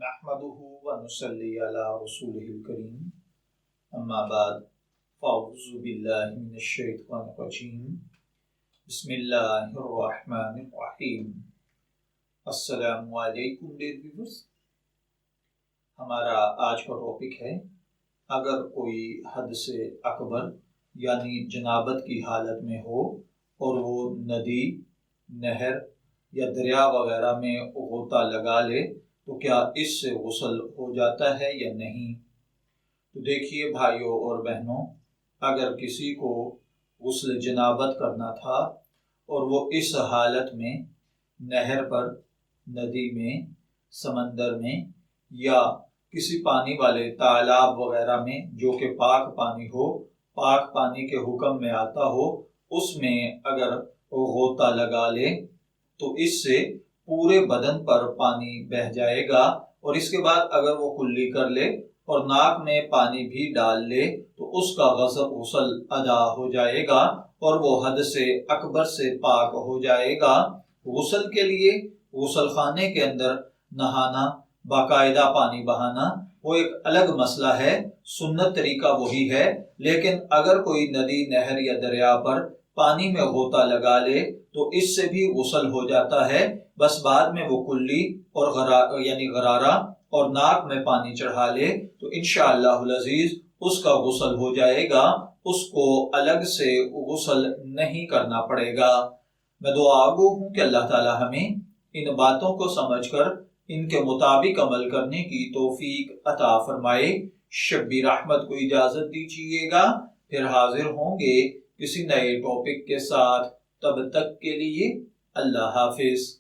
نحمده ونصلي على رسوله الكريم اما بعد فاعوذ باللہ من الشیطان الرجیم بسم اللہ الرحمن الرحیم۔ السلام علیکم ڈیئر ویورز، ہمارا آج کا ٹاپک ہے اگر کوئی حد سے اکبر یعنی جنابت کی حالت میں ہو اور وہ ندی، نہر یا دریا وغیرہ میں غوطہ لگا لے تو کیا اس سے غسل ہو جاتا ہے یا نہیں؟ تو دیکھیے بھائیوں اور بہنوں، اگر کسی کو غسل جنابت کرنا تھا اور وہ اس حالت میں نہر پر، ندی میں، سمندر میں یا کسی پانی والے تالاب وغیرہ میں جو کہ پاک پانی ہو، پاک پانی کے حکم میں آتا ہو، اس میں اگر وہ غوطہ لگا لے تو اس سے پورے بدن پر پانی بہہ جائے گا، اور اس کے بعد اگر وہ کلی کر لے اور ناک میں پانی بھی ڈال لے تو اس کا غسل ادا ہو جائے گا اور وہ حد سے اکبر سے پاک ہو جائے گا۔ غسل کے لیے غسل خانے کے اندر نہانا، باقاعدہ پانی بہانا، وہ ایک الگ مسئلہ ہے، سنت طریقہ وہی ہے، لیکن اگر کوئی ندی، نہر یا دریا پر پانی میں غوطہ لگا لے تو اس سے بھی غسل ہو جاتا ہے، بس بعد میں وہ کلی اور غرارہ اور ناک میں پانی چڑھا لے تو انشاءاللہ العزیز اس کا غسل ہو جائے گا، اس کو الگ سے غسل نہیں کرنا پڑے گا۔ میں دعا گو ہوں کہ اللہ تعالی ہمیں ان باتوں کو سمجھ کر ان کے مطابق عمل کرنے کی توفیق عطا فرمائے۔ شبیر احمد کو اجازت دیجیے گا، پھر حاضر ہوں گے کسی نئے ٹاپک کے ساتھ، تب تک کے لیے اللہ حافظ۔